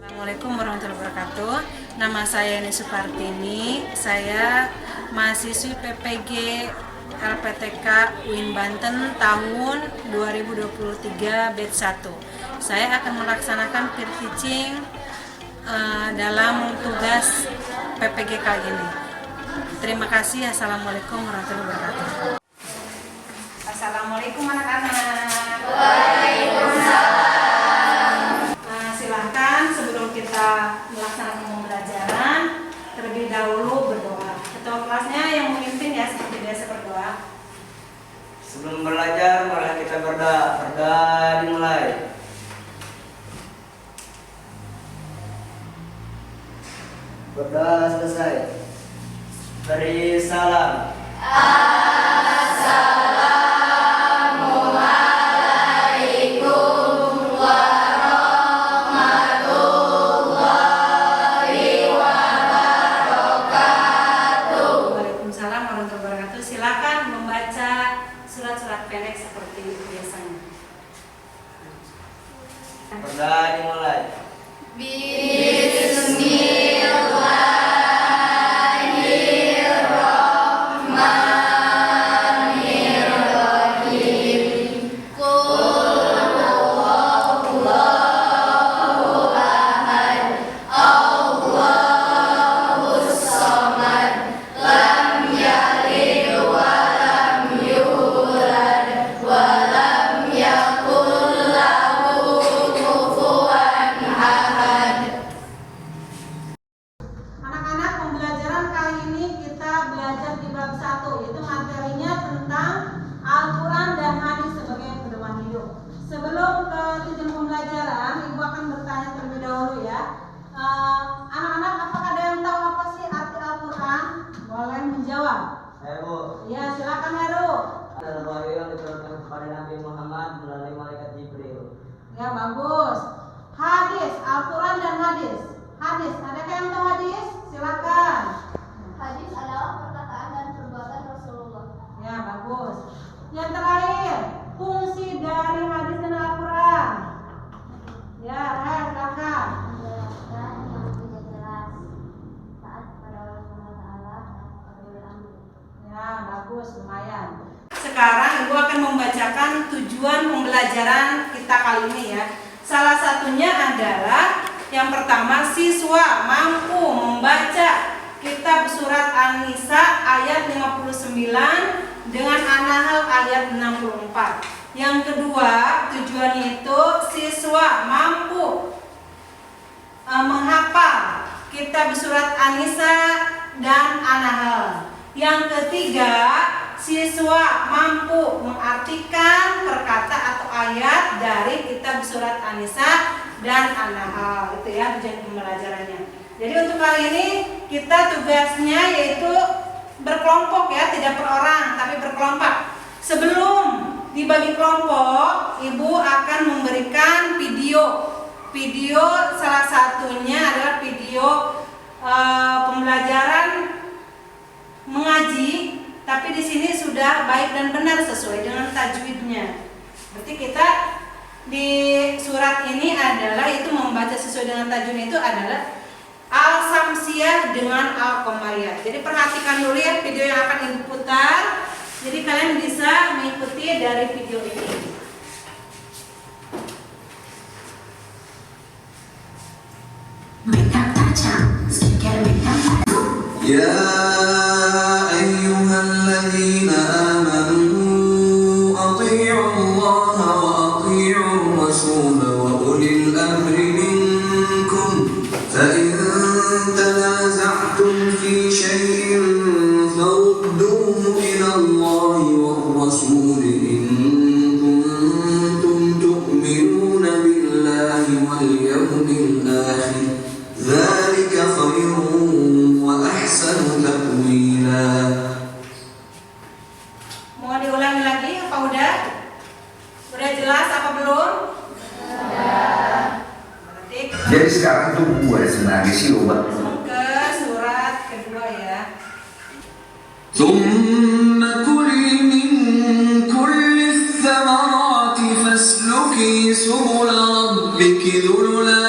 Assalamualaikum warahmatullahi wabarakatuh. Nama saya Eni Supartini. Saya mahasiswi PPG LPTK UIN Banten tahun 2023 batch 1. Saya akan melaksanakan peer teaching dalam tugas PPG kali ini. Terima kasih. Assalamualaikum warahmatullahi wabarakatuh. Assalamualaikum anak-anak. Sebelum kita melaksanakan pembelajaran, terlebih dahulu berdoa. Ketua kelasnya yang memimpin ya, seperti biasa berdoa. Sebelum belajar, mari kita berdoa. Berdoa dimulai. Berdoa selesai. Beri salam. Silakan membaca surat-surat pendek seperti biasanya. Berdoa dimulai. Yaitu materinya tentang Al-Quran dan hadis sebagai pedoman hidup. Sebelum ke tujuan pembelajaran, Ibu akan bertanya terlebih dahulu ya. Anak-anak, apakah ada yang tahu apa sih arti Al-Quran? Boleh menjawab. Bu. Ya, silakan Heru. Adalah wahyu yang diturunkan kepada Nabi Muhammad melalui malaikat Jibril. Ya, bagus. Hadis, Al-Quran dan hadis. Hadis, adakah yang tahu hadis? Silakan. Hadis adalah perkataan dan perbuatan Rasulullah. Ya, bagus. Yang terakhir, fungsi dari hadis dan Al-Quran. Ya, silakan. Menjelaskan yang tidak jelas, taat kepada Allah Subhanahu wa taala dan kepada Ya, bagus, lumayan. Sekarang Ibu akan membacakan tujuan pembelajaran kita kali ini ya. Salah satunya adalah yang pertama, siswa mampu membaca Kitab Surat An-Nisa ayat 59 dengan An-Nahl ayat 64. Yang kedua, tujuannya itu siswa mampu menghafal Kitab Surat An-Nisa dan An-Nahl. Yang ketiga, siswa mampu mengartikan perkata atau ayat dari Kitab Surat An-Nisa dan An-Nahl. Itu ya tujuan pembelajarannya. Jadi untuk kali ini kita tugasnya yaitu berkelompok ya, tidak per orang tapi berkelompok. Sebelum dibagi kelompok, Ibu akan memberikan video. Video salah satunya adalah video pembelajaran mengaji, tapi di sini sudah baik dan benar sesuai dengan tajwidnya. Berarti kita di surat ini adalah itu membaca sesuai dengan tajwid itu adalah Al-Samsiyah dengan Al-Qamariyah. Jadi perhatikan dulu ya video yang akan Ibu putar. Jadi kalian bisa mengikuti dari video ini. Ya ayyuhalladzina amanu athi'u Allah wa athi'u Rasul wa ulil amri minkum fa تنازعتم في شيء فردوه إلى الله والرسول إن كنتم تؤمنون بالله واليوم الآخر ذلك خير وأحسن تأويلا. Mau diulangi lagi apa udah? Udah jelas apa belum? Jadi sekarang tuh gue sebenarnya sih obat. Ke surat kedua ya. ثم كلي من كل الثمرات فاسلكي سبل ربك ذللا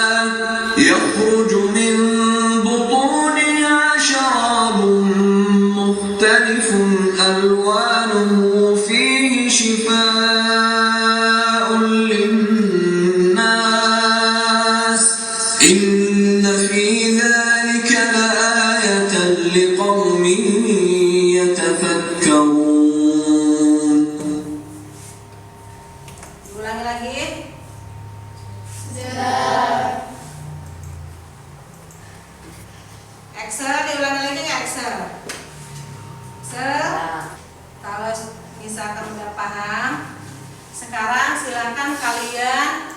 Excel, diulangi lagi nggak Excel? Kalau misalkan udah paham, sekarang silakan kalian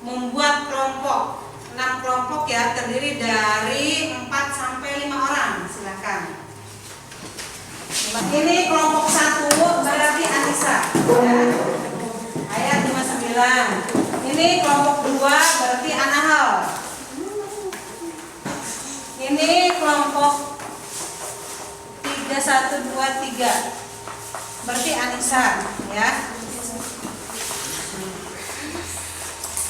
membuat kelompok 6 kelompok ya, terdiri dari 4 sampai 5 orang. Silakan. Ini kelompok 1 berarti Anissa ya. Ayat 59. Ini kelompok 2 berarti Anahal. Ini kelompok 3, 1, 2, 3 berarti Anissa ya.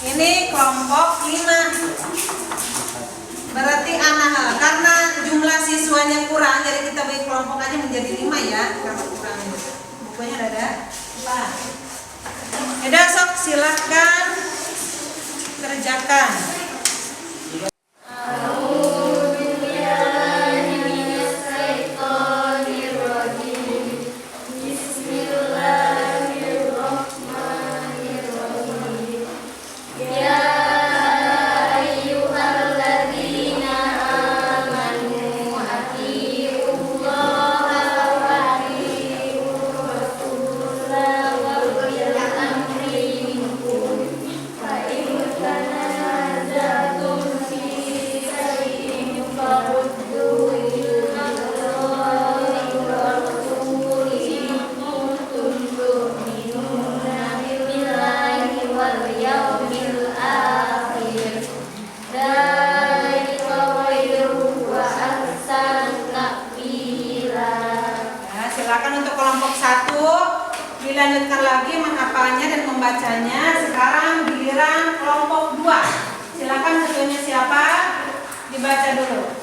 Ini kelompok 5 berarti Anahal. Karena jumlah siswanya kurang, jadi kita bagi kelompok aja menjadi 5 ya. Karena kurang bukunya udah ada. Ya udah, sok silakan kerjakan. Silakan untuk kelompok 1 dilanjutkan lagi menghafalnya dan membacanya. Sekarang giliran kelompok 2. Silakan ketuanya siapa? Dibaca dulu.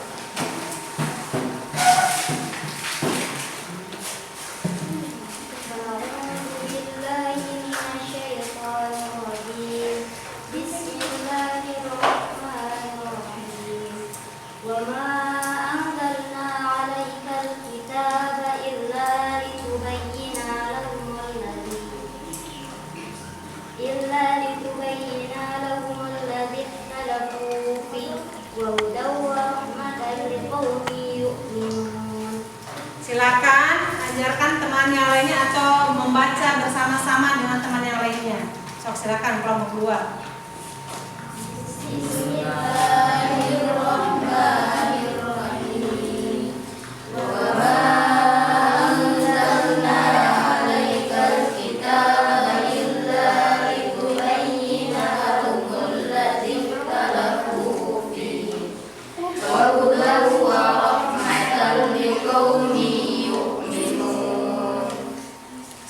Silakan ajarkan teman yang lainnya atau membaca bersama-sama dengan teman yang lainnya. Sok silakan kelompok 2.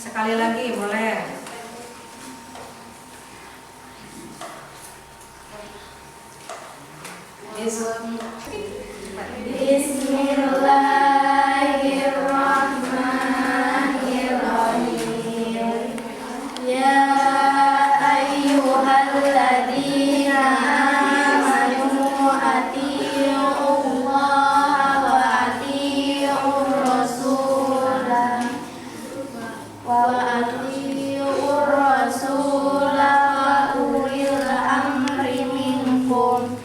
Sekali lagi boleh. Bismillahirrahmanirrahim. Ya ayyuhalladzina amanu atii'ullaha wa atii'ur rasulah wa atii'ur rasulah wa ulil amri minkum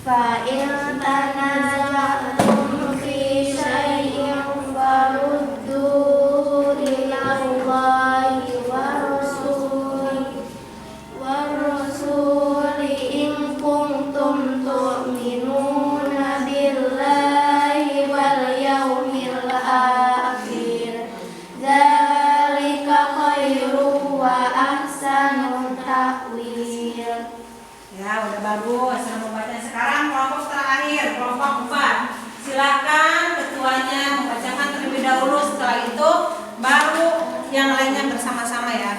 fa in tanaza'tum fi syai'in farudduhu ilallahi wa rasuli in kuntum tu'minuna billahi wal yawmil akhir. Dzalika khairu wa ahsanu ta'wil. Ya, udah bagus. Sudah membaca. Sekarang kelompok terakhir, kelompok 4. Silakan ketuanya membacakan terlebih dahulu. Setelah itu baru yang lainnya bersama-sama ya.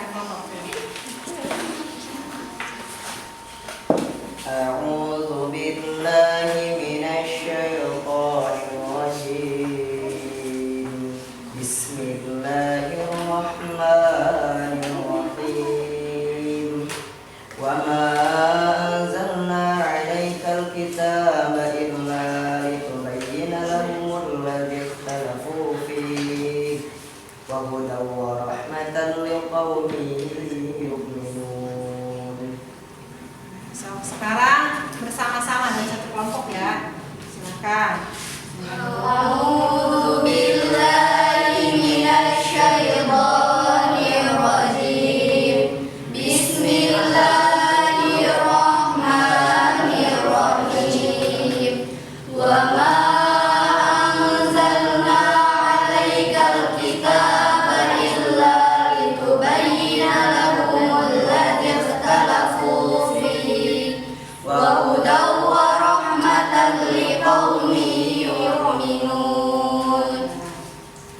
أعوذ بالله من الشيطان الرجيم بسم الله الرحمن الرحيم وما أنزلنا عليك الكتاب إلا لتبين لهم الذي اختلفوا فيه وهدى ورحمة لقوم يؤمنون. Sekarang bersama-sama dalam satu kelompok ya. Silakan. Silakan. A'udzu billahi minasy syaithanir rajim. Bismillahirrahmanirrahim. Wa ma anzalna 'alaikal kitaba illa litubayyana lahumul ladzi ikhtalafu fihi wa hudaw wa rahmatan liqaumin yu'minun.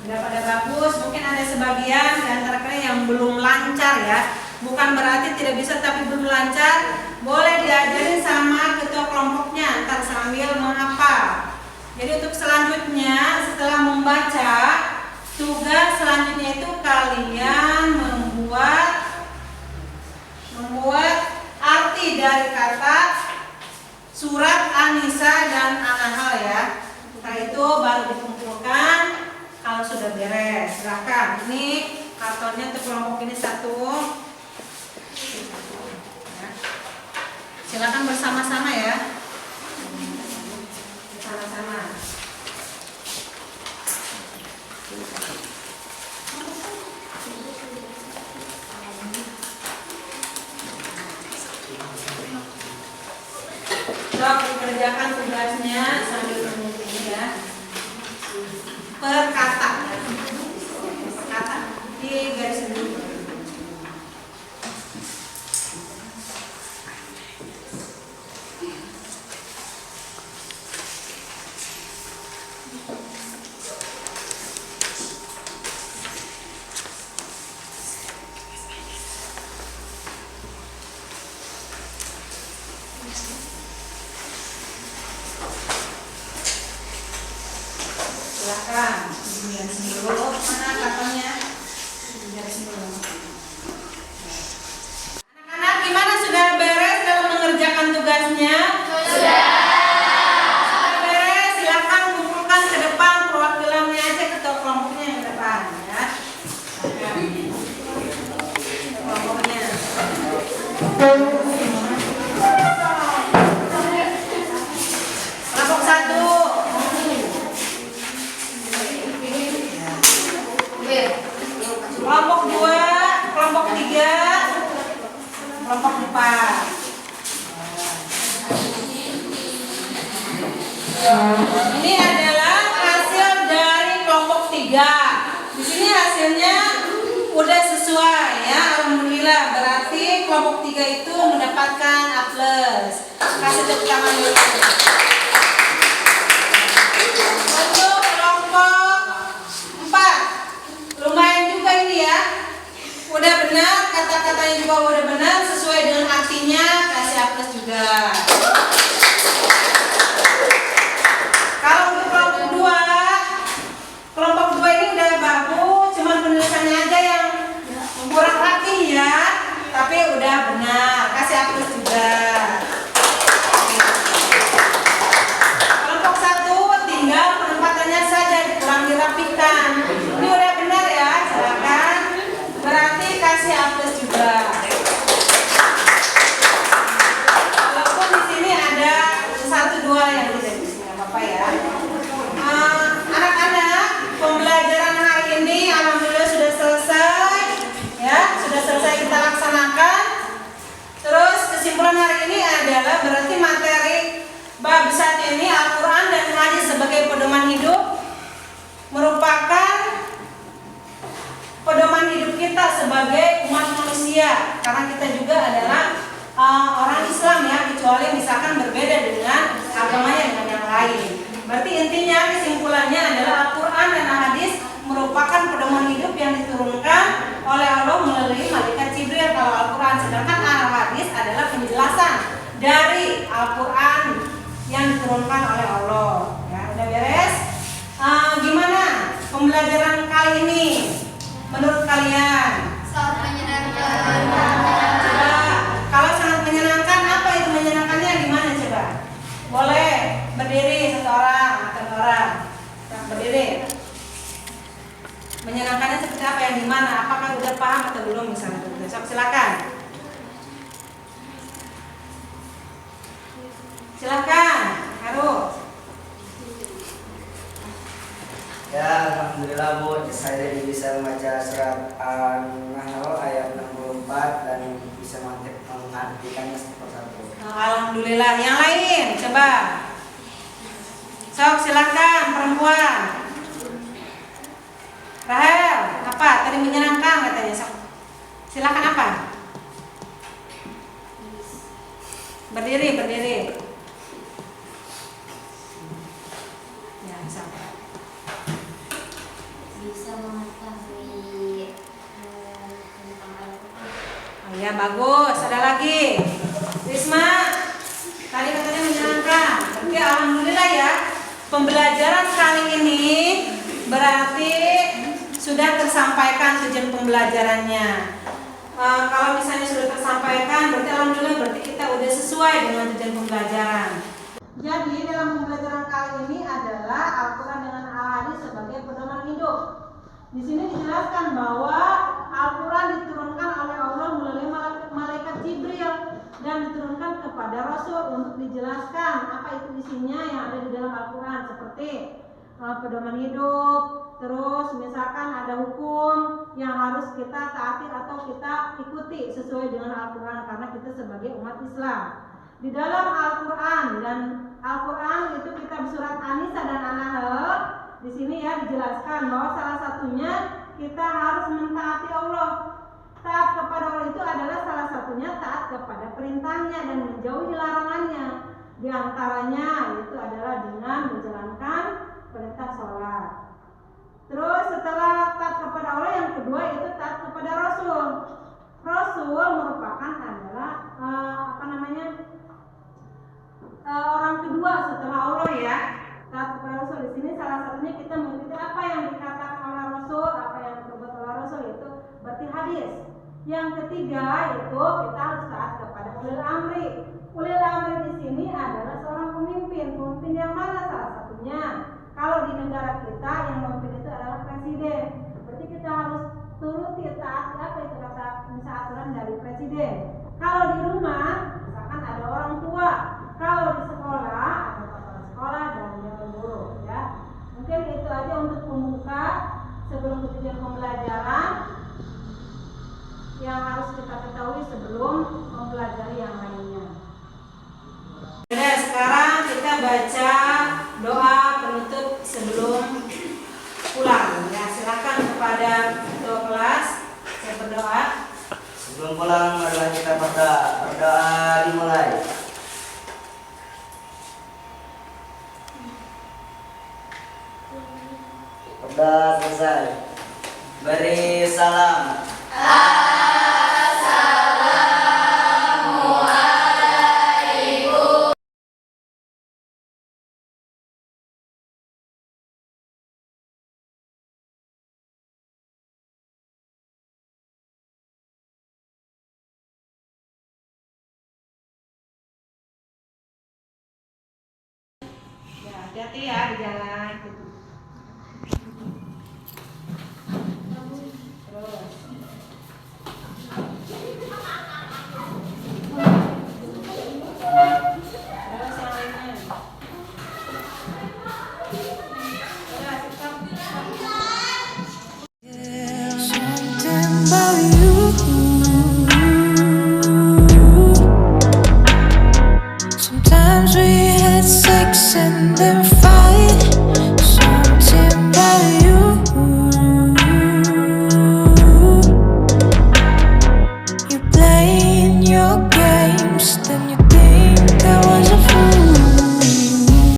Udah pada bagus, mungkin ada sebagian di antara kalian yang belum lancar ya. Bukan berarti tidak bisa tapi belum lancar. Boleh diajarin sama ketua kelompoknya ntar sambil menghafal. Jadi untuk selanjutnya setelah membaca, tugas selanjutnya itu kalian membuat arti dari kata surat An-Nisa dan An-Nahl ya. Setelah itu baru dikumpulkan kalau sudah beres. Silahkan, ini kartonnya untuk kelompok ini satu. Ya. Silakan bersama-sama ya. Bersama-sama. Coba dikerjakan tugasnya sambil menunggu ini ya. Per kata. Per kata. Di garis dulu. Silakan garis dulu. Mana katanya? Garis dulu. Anak-anak gimana, sudah beres dalam mengerjakan tugasnya? Sudah beres, silakan kumpulkan ke depan perwakilannya aja, ketua kelompoknya yang ke depan ya. Kelompoknya. Kelompok 1. Kelompok 2, kelompok 3, kelompok 4. Ini adalah hasil dari kelompok 3. Di sini hasilnya udah sesuai ya, alhamdulillah. Berarti kelompok 3 itu mendapatkan A+. Kasih tepuk tangan dulu. Untuk kelompok 4, lumayan juga ini ya. Udah benar, kata-katanya juga udah benar, sesuai dengan artinya, kasih A+ juga. Kalau untuk kelompok 2 ini udah bagus, cuman penulisannya aja yang kurang rapi ya. Tapi udah benar, kasih A+ juga. Kelompok 1 tinggal penempatannya saja kurang dirapikan. Ini udah benar ya, silakan. Berarti kasih A+ juga. Walaupun di sini ada 1-2 yang tidak bisa, nggak apa-apa ya. Anak-anak, pembelajaran hari ini alhamdulillah sudah selesai ya, sudah selesai kita laksanakan. Terus kesimpulan hari ini adalah berarti materi bab 1 ini Al-Quran dan hadis sebagai pedoman hidup merupakan pedoman hidup kita sebagai umat manusia, karena kita juga adalah orang Islam ya, kecuali misalkan berbeda dengan agamanya dengan yang lain. Berarti intinya kesimpulannya adalah Al-Quran dan hadis merupakan pedoman hidup yang diturunkan oleh Allah melalui malaikat Jibril kalau Al-Quran, sedangkan Al-Hadis adalah penjelasan dari Al-Quran yang diturunkan oleh Allah. Ya, udah beres? Gimana pembelajaran kali ini menurut kalian? Sangat menyenangkan. Coba, kalau sangat menyenangkan, apa itu menyenangkannya gimana coba? Boleh berdiri satu orang. Nah, berdiri. Menyenangkannya seperti apa, yang dimana? Apakah udah paham atau belum misalnya? Silakan. Silakan, Haru. Alhamdulillah Bu, saya jadi bisa membaca surat An-Nahl ayat 64 dan bisa mengartikannya satu persatu. Alhamdulillah. Yang lain, coba. Sok, silakan perempuan. Rahel, apa? Tadi menyenangkan katanya. Sok. Silakan apa? Berdiri, berdiri. Ya, sok. Bisa mengetahui tentang Al-Quran. Oh ya, bagus. Ada lagi. Risma, tadi katanya menyenangkan. Berarti alhamdulillah ya. Pembelajaran kali ini berarti sudah tersampaikan tujuan pembelajarannya. Kalau misalnya sudah tersampaikan, berarti alhamdulillah berarti kita udah sesuai dengan tujuan pembelajaran. Jadi dalam pembelajaran kali ini adalah Al-Quran dengan Al-Hadis sebagai pedoman hidup. Di sini dijelaskan bahwa Al-Quran diturunkan oleh Allah melalui malaikat Jibril dan diturunkan kepada Rasul untuk dijelaskan apa itu isinya yang ada di dalam Al-Quran, seperti pedoman hidup, terus misalkan ada hukum yang harus kita taati atau kita ikuti sesuai dengan Al-Quran karena kita sebagai umat Islam. Di dalam Al-Quran dan Al-Quran itu kitab surat An-Nisa dan An-Nahl, di sini ya dijelaskan bahwa salah satunya kita harus mentaati Allah. Taat kepada Allah itu adalah salah satunya taat kepada perintahnya dan menjauhi larangannya. Di antaranya itu adalah dengan menjalankan perintah sholat. Terus setelah taat kepada Allah, yang kedua itu taat kepada Rasul. Rasul merupakan adalah orang kedua setelah Allah ya. Taat kepada Rasul di sini salah satunya kita mengikuti apa yang dikatakan oleh Rasul, apa yang diperbuat oleh Rasul, itu berarti hadis. Yang ketiga itu kita harus taat kepada ulil amri. Ulil amri di sini adalah seorang pemimpin. Pemimpin yang mana? Salah satunya kalau di negara kita yang memimpin itu adalah presiden. Berarti kita harus turuti taat apa itu kata misalnya aturan dari presiden. Kalau di rumah misalkan ada orang tua. Kalau di sekolah ada kepala sekolah dan dewan guru ya. Mungkin itu aja untuk pembuka sebelum tujuan pembelajaran yang harus kita ketahui sebelum mempelajari yang lainnya. Oke, sekarang kita baca doa penutup sebelum pulang. Ya, silakan kepada ketua kelas saya berdoa. Sebelum pulang marilah kita berdoa dimulai. Berdoa selesai. Beri salam. Ya, hati-hati ya di jalan.